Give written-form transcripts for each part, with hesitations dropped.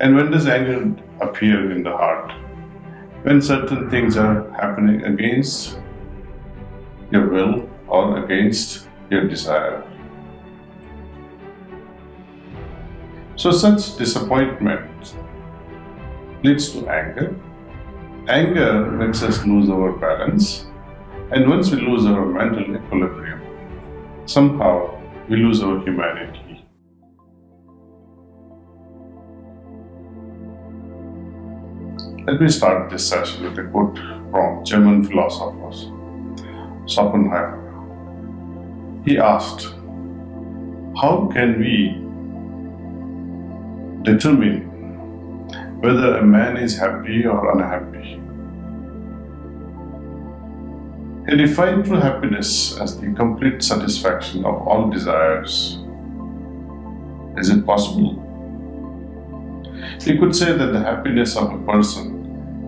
And when does anger appear in the heart? When certain things are happening against your will or against your desire. So such disappointment leads to anger. Anger makes us lose our balance, and once we lose our mental equilibrium, somehow we lose our humanity. Let me start this session with a quote from German philosopher Schopenhauer. He asked, "How can we determine whether a man is happy or unhappy?" He defined true happiness as the complete satisfaction of all desires. Is it possible? You could say that the happiness of a person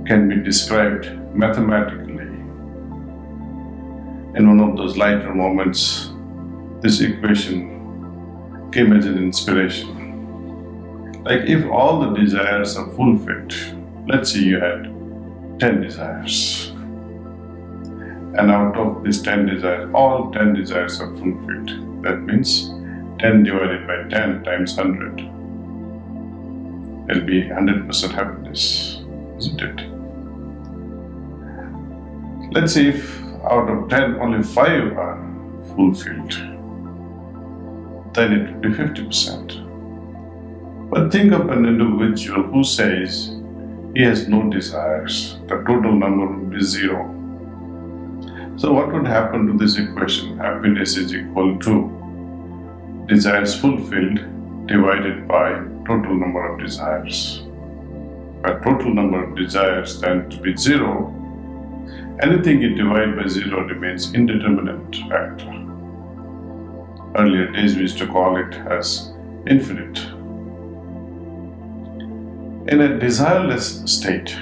can be described mathematically. In one of those lighter moments, this equation came as an inspiration. Like if all the desires are fulfilled, let's say you had 10 desires. And out of these 10 desires, all 10 desires are fulfilled. That means 10 divided by 10 times 100. It'll be 100% happiness, isn't it? Let's say if out of 10 only 5 are fulfilled, then it would be 50%. But think of an individual who says he has no desires. The total number would be 0. So what would happen to this equation? Happiness is equal to desires fulfilled divided by total number of desires. But total number of desires tend to be 0. Anything you divide by 0 remains indeterminate factor. Earlier days we used to call it as infinite. In a desireless state,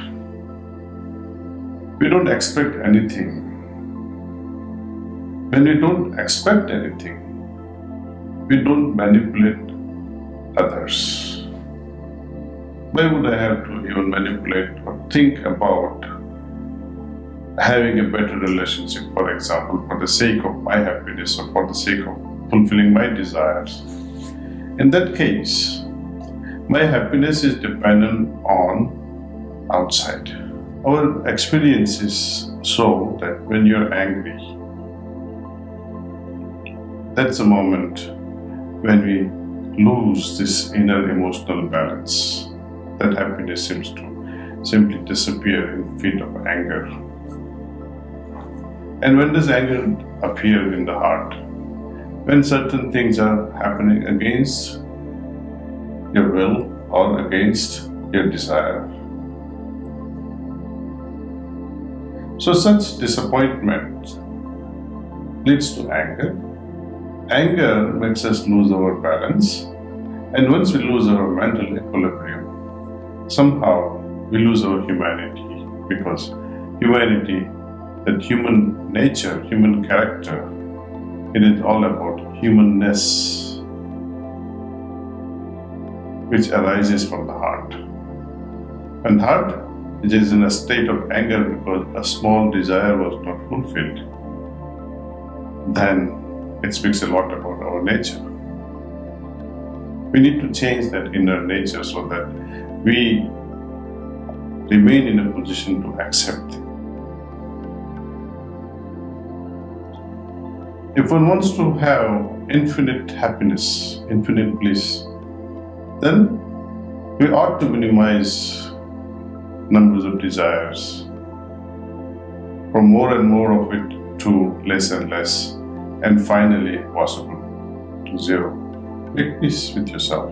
we don't expect anything. When we don't expect anything, we don't manipulate others. Why would I have to even manipulate or think about having a better relationship, for example, for the sake of my happiness or for the sake of fulfilling my desires? In that case, my happiness is dependent on outside. Our experiences show that when you're angry, that's the moment when we lose this inner emotional balance. That happiness seems to simply disappear in fit of anger. And when does anger appear in the heart? When certain things are happening against your will or against your desire. So such disappointment leads to anger. Anger makes us lose our balance, and once we lose our mental equilibrium, somehow we lose our humanity, because humanity, that human nature, human character, it is all about humanness, which arises from the heart. When the heart is in a state of anger because a small desire was not fulfilled, then it speaks a lot about our nature. We need to change that inner nature so that we remain in a position to accept. If one wants to have infinite happiness, infinite bliss, then we ought to minimize numbers of desires, from more and more of it to less and less, and finally, if possible, to 0. Make peace with yourself.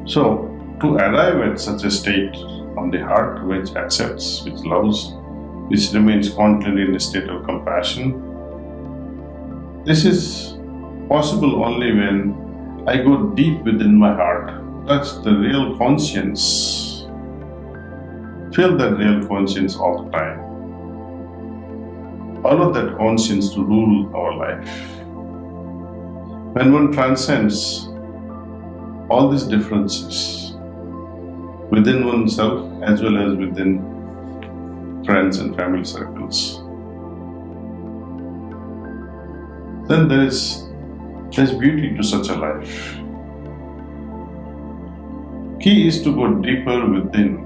So, to arrive at such a state of the heart which accepts, which loves, which remains constantly in a state of compassion, this is possible only when I go deep within my heart, touch the real conscience, feel that real conscience all the time. Allow that conscience to rule our life. When one transcends all these differences within oneself as well as within friends and family circles, then there's beauty to such a life. Key is to go deeper within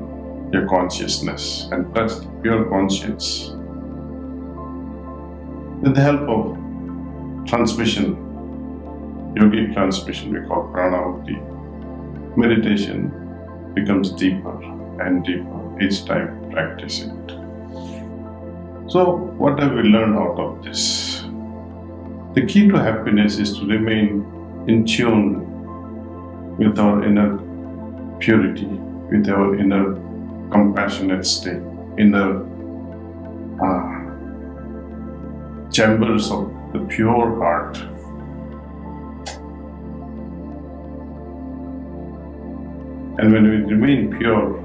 your consciousness and touch the pure conscience with the help of transmission, yogic transmission we call pranavati. Meditation becomes deeper and deeper each time you practice it. So what have we learned out of this? The key to happiness is to remain in tune with our inner purity, with our inner compassionate state, inner chambers of the pure heart. And when we remain pure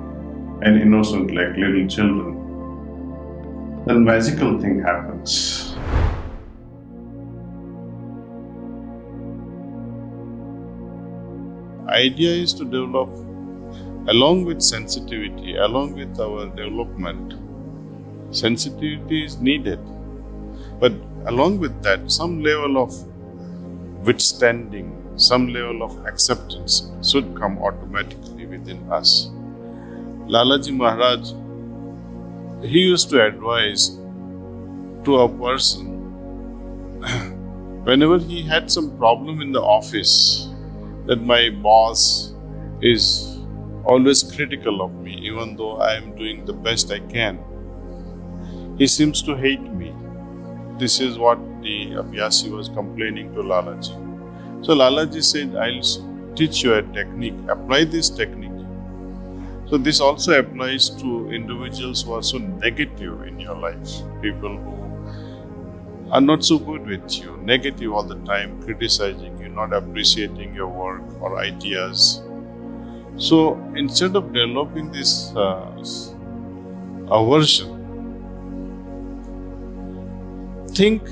and innocent like little children, then magical thing happens. Idea is to develop, along with sensitivity, along with our development. Sensitivity is needed, but along with that, some level of withstanding, some level of acceptance should come automatically within us. Daaji Maharaj, he used to advise to a person whenever he had some problem in the office, that my boss is always critical of me, even though I am doing the best I can. He seems to hate me. This is what the Abhyasi was complaining to Daaji. So Daaji said, I'll teach you a technique, apply this technique. So this also applies to individuals who are so negative in your life, people who are not so good with you, negative all the time, criticizing you, not appreciating your work or ideas. So instead of developing this aversion, think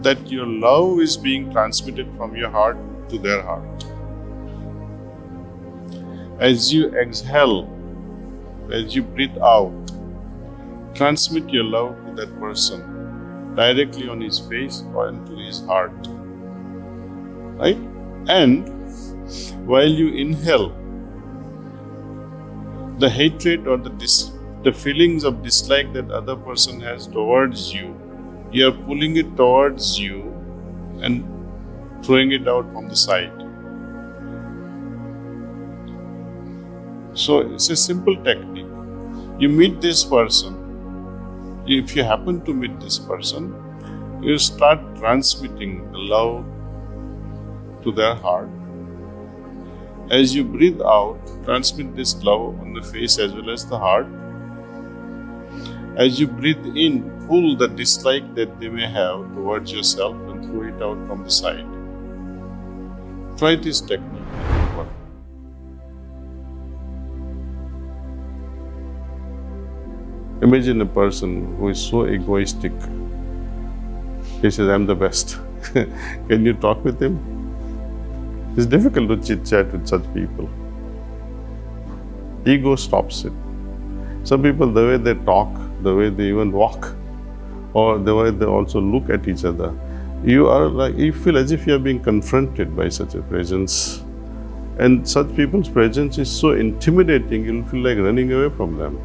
that your love is being transmitted from your heart to their heart. As you exhale, as you breathe out, transmit your love to that person directly on his face or into his heart. Right? And while you inhale, the hatred or the feelings of dislike that other person has towards you, you are pulling it towards you and throwing it out from the side. So it's a simple technique. You meet this person, if you happen to meet this person, you start transmitting the love to their heart. As you breathe out, transmit this love on the face as well as the heart. As you breathe in, pull the dislike that they may have towards yourself and throw it out from the side. Try this technique. Imagine a person who is so egoistic. He says, I'm the best. Can you talk with him? It's difficult to chit-chat with such people. Ego stops it. Some people, the way they talk, the way they even walk, or the way they also look at each other, you feel as if you are being confronted by such a presence. And such people's presence is so intimidating, you'll feel like running away from them.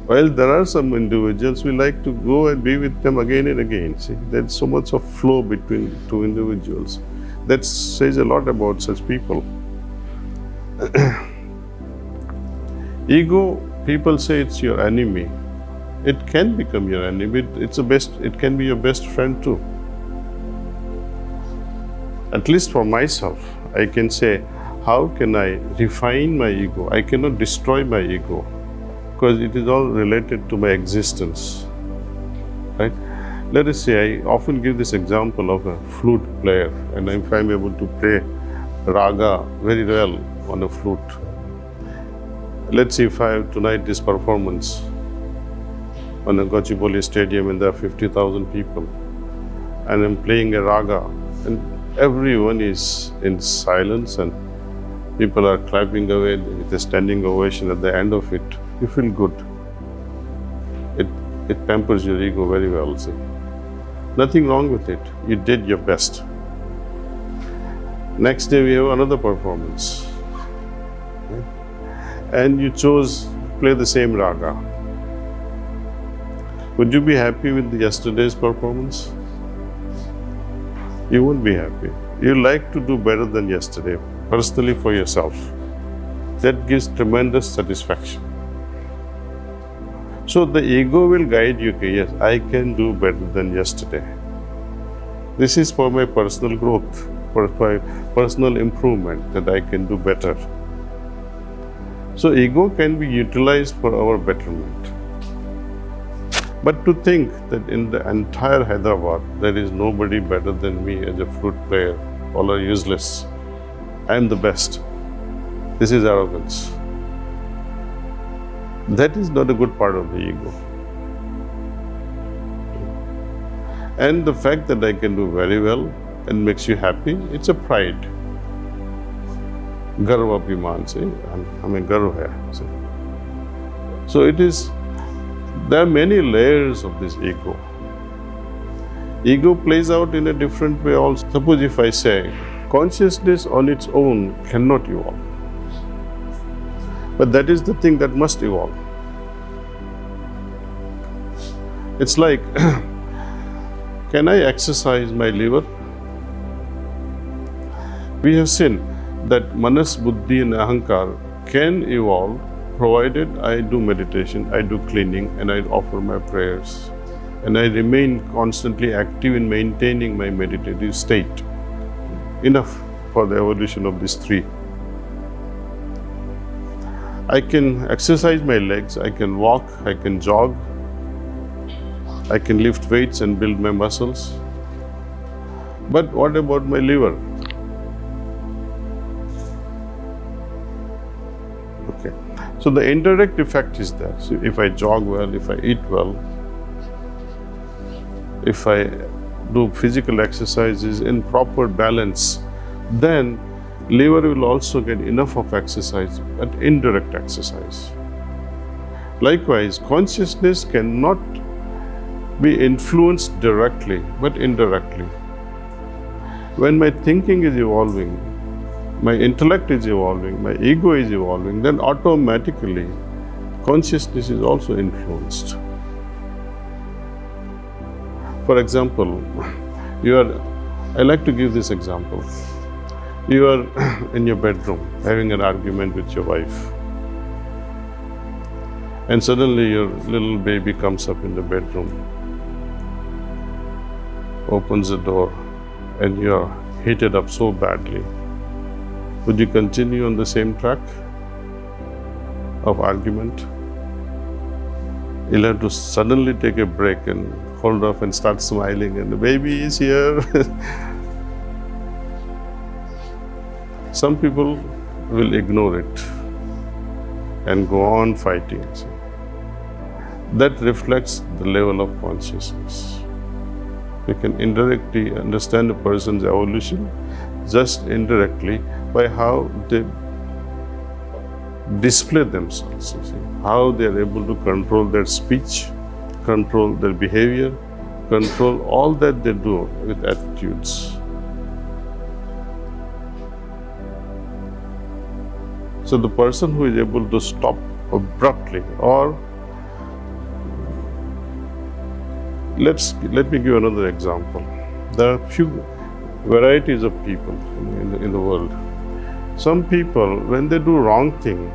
While there are some individuals, we like to go and be with them again and again. See, there's so much of flow between two individuals. That says a lot about such people. Ego, people say it's your enemy. It can become your enemy. It can be your best friend too. At least for myself, I can say, how can I refine my ego? I cannot destroy my ego, because it is all related to my existence, right? Let us say, I often give this example of a flute player, and if I'm able to play raga very well on a flute. Let's say if I have tonight this performance on a Gachibowli stadium and there are 50,000 people, and I'm playing a raga, and everyone is in silence and people are clapping away with a standing ovation at the end of it, you feel good. It pampers your ego very well, see. Nothing wrong with it. You did your best. Next day we have another performance. And you chose to play the same raga. Would you be happy with yesterday's performance? You won't be happy. You like to do better than yesterday, personally for yourself. That gives tremendous satisfaction. So the ego will guide you, okay, yes, I can do better than yesterday. This is for my personal growth, for my personal improvement, that I can do better. So ego can be utilized for our betterment. But to think that in the entire Hyderabad, there is nobody better than me as a flute player, all are useless. I am the best. This is arrogance. That is not a good part of the ego. And the fact that I can do very well and makes you happy, it's a pride. Garva abhiman, see, hame garv hai. See. So it is, there are many layers of this ego. Ego plays out in a different way also. Suppose if I say, consciousness on its own cannot evolve. But that is the thing that must evolve. It's like, can I exercise my liver? We have seen that manas, buddhi and ahankar can evolve provided I do meditation, I do cleaning and I offer my prayers and I remain constantly active in maintaining my meditative state. Enough for the evolution of these three. I can exercise my legs, I can walk, I can jog, I can lift weights and build my muscles. But what about my liver? Okay. So the indirect effect is there. So if I jog well, if I eat well, if I do physical exercises in proper balance, then liver will also get enough of exercise, but indirect exercise. Likewise, consciousness cannot be influenced directly, but indirectly. When my thinking is evolving, my intellect is evolving, my ego is evolving, then automatically consciousness is also influenced. For example, I like to give this example. You are in your bedroom having an argument with your wife, and suddenly your little baby comes up in the bedroom, opens the door, and you are heated up so badly. Would you continue on the same track of argument? You'll have to suddenly take a break and hold off and start smiling, and the baby is here. Some people will ignore it and go on fighting. That reflects the level of consciousness. You can indirectly understand a person's evolution just indirectly by how they display themselves, how they are able to control their speech, control their behavior, control all that they do with attitudes. So the person who is able to stop abruptly, or let me give another example. There are few varieties of people in the world. Some people, when they do wrong thing,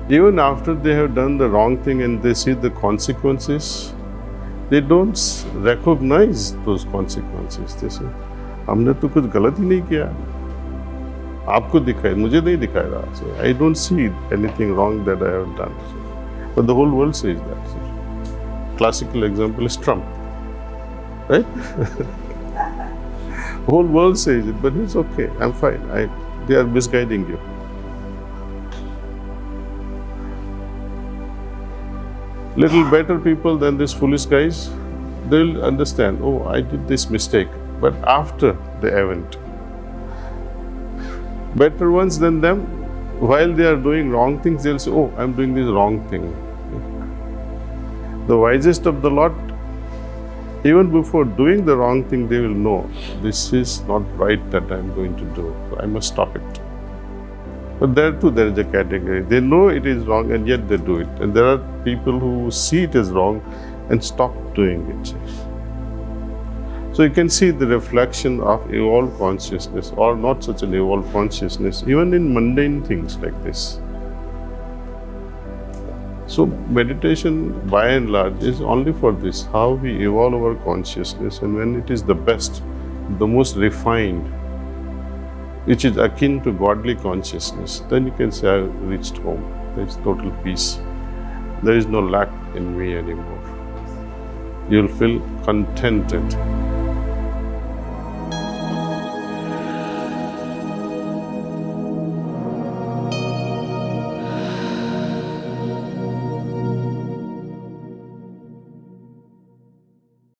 even after they have done the wrong thing and they see the consequences, they don't recognize those consequences. They say, हमने तो कुछ गलत ही नहीं किया, आपको दिखाई, मुझे नहीं दिखाई रहा. So I don't see anything wrong that I have done. But the whole world says that. Classical example is Trump, right? The whole world says it, but it's okay, I'm fine. They are misguiding you. Little better people than these foolish guys, they'll understand, oh, I did this mistake. But after the event, better ones than them, while they are doing wrong things, they'll say, oh, I'm doing this wrong thing. The wisest of the lot, even before doing the wrong thing, they will know, this is not right that I'm going to do, so I must stop it. But there too, there is a category. They know it is wrong and yet they do it. And there are people who see it as wrong and stop doing it. So you can see the reflection of evolved consciousness, or not such an evolved consciousness, even in mundane things like this. So meditation, by and large, is only for this, how we evolve our consciousness, and when it is the best, the most refined, which is akin to godly consciousness, then you can say, I've reached home. There is total peace. There is no lack in me anymore. You'll feel contented.